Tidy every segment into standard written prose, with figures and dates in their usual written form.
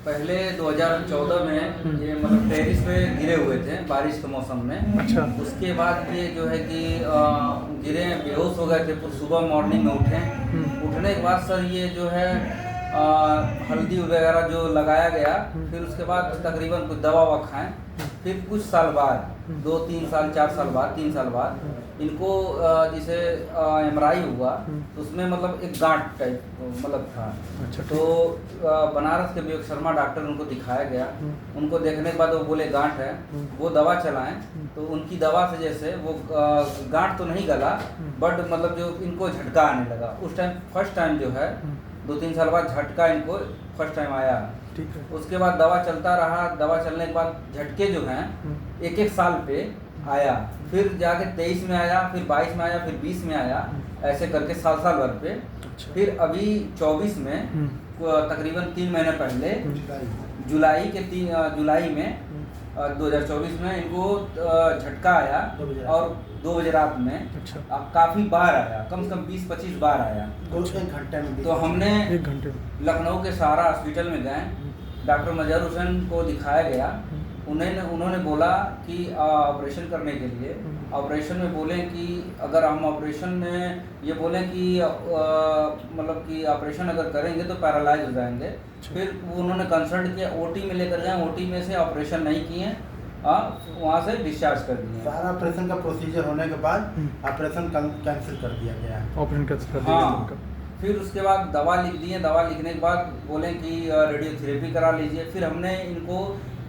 पहले 2014 में ये मतलब टेरिस पे गिरे हुए थे बारिश के मौसम में। अच्छा। उसके बाद ये जो है कि गिरे, बेहोश हो गए थे। फिर सुबह मॉर्निंग में उठे। उठने के बाद सर ये जो है हल्दी वगैरह जो लगाया गया। फिर उसके बाद तकरीबन कुछ दवा ववा खाएं। फिर कुछ साल बाद, 2-3 साल 4 साल बाद, 3 साल बाद इनको जैसे एमआरआई हुआ तो उसमें मतलब एक गांठ टाइप मतलब था। अच्छा। तो बनारस के विवेक शर्मा डॉक्टर उनको दिखाया गया। उनको देखने के बाद वो बोले गांठ है, वो दवा चलाएं। तो उनकी दवा से जैसे वो गांठ तो नहीं गला, बट मतलब जो इनको झटका आने लगा उस टाइम, फर्स्ट टाइम जो है 2-3 साल बाद झटका इनको फर्स्ट टाइम आया। ठीक है। उसके बाद दवा चलता रहा। दवा चलने के बाद झटके जो हैं 1-1 साल पे आया। फिर जाके 23 में आया, फिर 22 में आया, फिर 20 में आया, ऐसे करके साल भर पे। अच्छा। फिर अभी 24 में तकरीबन 3 महीने पहले जुलाई में 2024 में इनको झटका आया और 2 बजे रात में। अच्छा। काफ़ी बार आया, कम से कम 20-25 बार आया। 2-3 घंटे में। तो हमने 1 घंटे में लखनऊ के सहारा हॉस्पिटल में गए। डॉक्टर मजहर हुसैन को दिखाया गया। उन्होंने बोला कि ऑपरेशन करने के लिए, ऑपरेशन में बोले कि अगर हम ऑपरेशन में ये बोलें कि मतलब कि ऑपरेशन अगर करेंगे तो पैरालाइज हो जाएंगे। फिर उन्होंने कंसल्ट किया, ओटी में लेकर गए। ओटी में से ऑपरेशन नहीं किए, वहाँ से डिस्चार्ज कर दिए। सारा ऑपरेशन का प्रोसीजर होने के बाद ऑपरेशन कैंसिल कर दिया गया है। ऑपरेशन कैंसिल कर दिया हाँ। उनका। फिर उसके बाद दवा लिख दिए। दवा लिखने के बाद बोले कि रेडियोथेरेपी करा लीजिए। फिर हमने इनको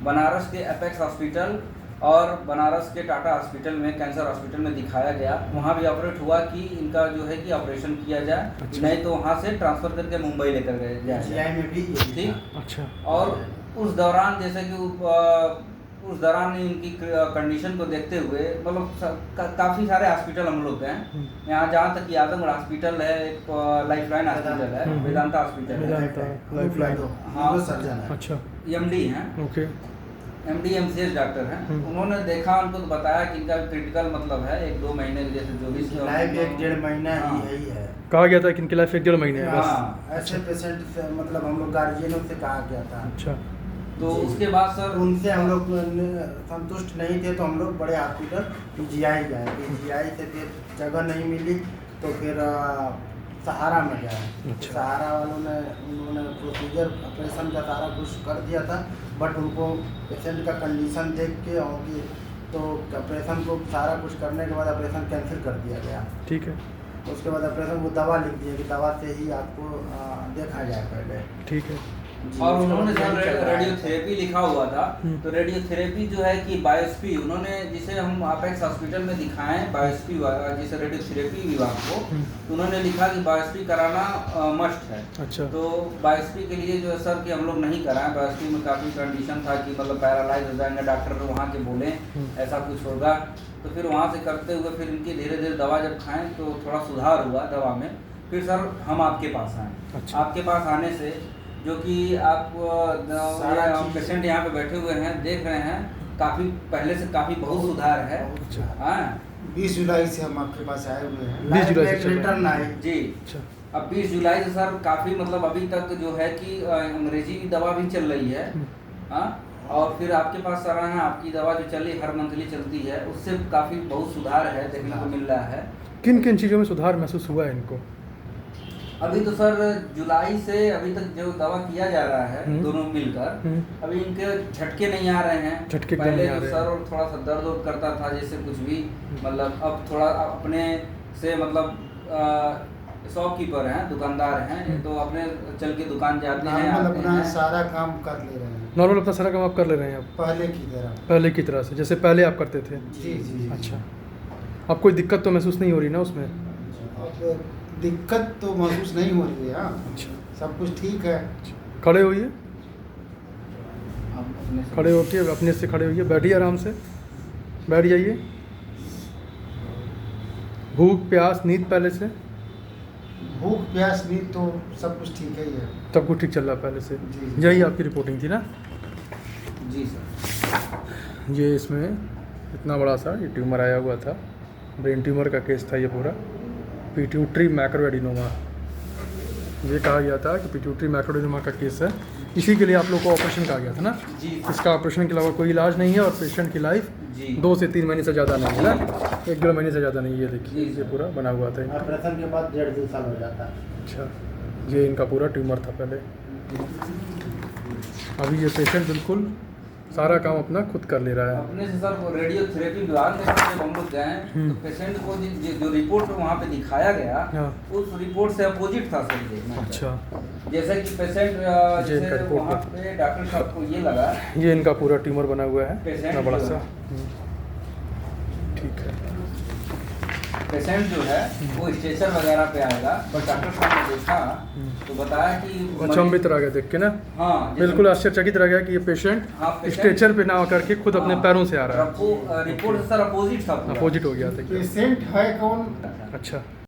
बनारस के एपेक्स हॉस्पिटल और बनारस के टाटा हॉस्पिटल में, कैंसर हॉस्पिटल में दिखाया गया। वहाँ भी ऑपरेट हुआ कि इनका जो है कि ऑपरेशन किया जाए। अच्छा। नहीं तो वहाँ से ट्रांसफ़र करके मुंबई लेकर गए जाए। जीआई में भी ठीक। अच्छा। और उस दौरान जैसे कि उस दौरान इनकी कंडीशन को देखते हुए मतलब काफ़ी सारे हॉस्पिटल हम लोग गए। यहाँ जहाँ तक कि आजमगढ़ हॉस्पिटल है, एक लाइफलाइन हॉस्पिटल है, वेदांता हॉस्पिटल है। वेदांता लाइफलाइन। हाँ। सर्जन है। अच्छा। एमडी हैं, ओके। एमडी एमसीएच डॉक्टर हैं। उन्होंने देखा, उनको तो बताया कि इनका क्रिटिकल मतलब है 1-2 महीने के जैसे जो भी लाइफ 1-1.5 महीना हाँ। यही है। कहा गया था कि इनकी लाइफ 1-1.5 महीने है बस। हाँ। ऐसे पेशेंट से मतलब हम लोग गार्जियनों से कहा गया था। अच्छा। तो उसके बाद सर उनसे हम लोग संतुष्ट नहीं थे, तो हम लोग बड़े हॉस्पिटल पीजीआई गए। पीजीआई से फिर जगह नहीं मिली तो फिर सहारा में गए। अच्छा। सहारा वालों ने उन्होंने प्रोसीजर ऑपरेशन का सारा कुछ कर दिया था, बट उनको पेशेंट का कंडीशन देख के और तो ऑपरेशन को सारा कुछ करने के बाद ऑपरेशन कैंसिल कर दिया गया। ठीक है। उसके बाद ऑपरेशन वो दवा लिख दिया कि दवा से ही आपको देखा जाए पहले। ठीक है। और उन्होंने सर रेडियोथेरेपी लिखा हुआ था। तो रेडियोथेरेपी जो है कि बायोस्पी, उन्होंने जिसे हम अपेक्स हॉस्पिटल में दिखाएं बायोस्पी जिसे रेडियोथेरेपी विभाग को, तो उन्होंने लिखा कि बायोस्पी कराना मस्ट है। अच्छा। तो बायोस्पी के लिए जो है सर कि हम लोग नहीं कराएं। बायोस्पी में काफ़ी कंडीशन था कि मतलब पैरालाइज हो जाएंगे, डॉक्टर वहाँ के बोले ऐसा कुछ होगा। तो फिर वहाँ से करते हुए फिर इनकी धीरे धीरे दवा जब खाएं तो थोड़ा सुधार हुआ दवा में। फिर सर हम आपके पास आए। अच्छा। आपके पास आने से जो कि आप पेशेंट यहाँ पे बैठे हुए हैं, देख रहे हैं, काफ़ी पहले से काफ़ी बहुत सुधार है। अच्छा। हाँ 20 जुलाई से हम आपके पास आए हुए हैं। 20 जुलाई से चल रहा है। रिटर्न आए जी। अच्छा। अब 20 जुलाई से सर काफ़ी मतलब अभी तक जो है कि अंग्रेजी की दवा भी चल रही है। हाँ। और फिर आपके पास आ रहा है, आपकी दवा जो चली हर मंथली चलती है, उससे काफ़ी बहुत सुधार है देखने को मिल रहा है। किन किन चीज़ों में सुधार महसूस हुआ है इनको? अभी तो सर जुलाई से अभी तक जो दवा किया जा रहा है दोनों मिलकर, अभी इनके झटके नहीं आ रहे हैं। झटके पहले नहीं आ जो रहे सर और थोड़ा सा दर्द वर्द करता था जैसे कुछ भी, मतलब अब थोड़ा अपने से मतलब शॉपकीपर हैं, दुकानदार हैं, तो अपने चल के दुकान जाते हैं, नॉर्मल आते अपना हैं। सारा काम कर ले रहे हैं नॉर्मल अपना सारा काम आप कर ले रहे हैं अब पहले की तरह। पहले की तरह से, जैसे पहले आप करते थे? जी जी जी। अच्छा। अब कोई दिक्कत तो महसूस नहीं हो रही ना उसमें? अब दिक्कत तो महसूस नहीं हो रही है। हाँ, अच्छा। सब कुछ ठीक है। खड़े होइए, अब अपने से- खड़े होके अपने से खड़े होइए, बैठिए आराम से, बैठ जाइए। भूख प्यास नींद पहले से भूख प्यास भी तो सब कुछ ठीक ही है। सब कुछ ठीक चल रहा है पहले से? जी। यही आपकी रिपोर्टिंग थी ना? जी सर। ये इसमें इतना बड़ा सा ये ट्यूमर आया हुआ था, ब्रेन ट्यूमर का केस था ये पूरा, पिट्यूटरी मैक्रोएडिनोमा। ये कहा गया था कि पिट्यूटरी मैक्रोएडिनोमा का केस है, इसी के लिए आप लोग को ऑपरेशन कहा गया था ना? जी इसका ऑपरेशन के अलावा कोई इलाज नहीं है और पेशेंट की लाइफ जी 2 से 3 महीने से ज़्यादा नहीं है ना? 1-1.5 महीने से ज़्यादा नहीं है। देखिए जी। ये पूरा बना हुआ था। ऑपरेशन के बाद 1.5-2 साल हो जाता है। अच्छा, ये इनका पूरा ट्यूमर था पहले। अभी ये पेशेंट बिल्कुल सारा काम अपना खुद कर ले रहा है। अपने से सर वो रेडियोथेरेपी विभाग में जब हम लोग गए तो पेशेंट को जो रिपोर्ट वहाँ पे दिखाया गया हाँ। उस रिपोर्ट से अपोजिट था सर देखना। अच्छा, जैसे कि पेशेंट इनका जैसे रिपोर्ट वहाँ पे डॉक्टर साहब को ये लगा ये इनका पूरा ट्यूमर बना हुआ है पेशेंट इतना बड़ा जो सा। है। ठीक है। पेशेंट जो है वो स्ट्रेचर वगैरह पे आएगा, पर डॉक्टर साहब ने देखा तो बताया कि अचंभित रह गया देख के ना, हाँ बिल्कुल आश्चर्यचकित रह गया कि ये पेशेंट हाँ, पेशेंट- स्ट्रेचर पे ना होकर के खुद अपने हाँ, पैरों से आ रहा है। रिपोर्ट से सर अपोजिट था पूरा। अपोजिट हो गया था। पेशेंट है कौन? अच्छा।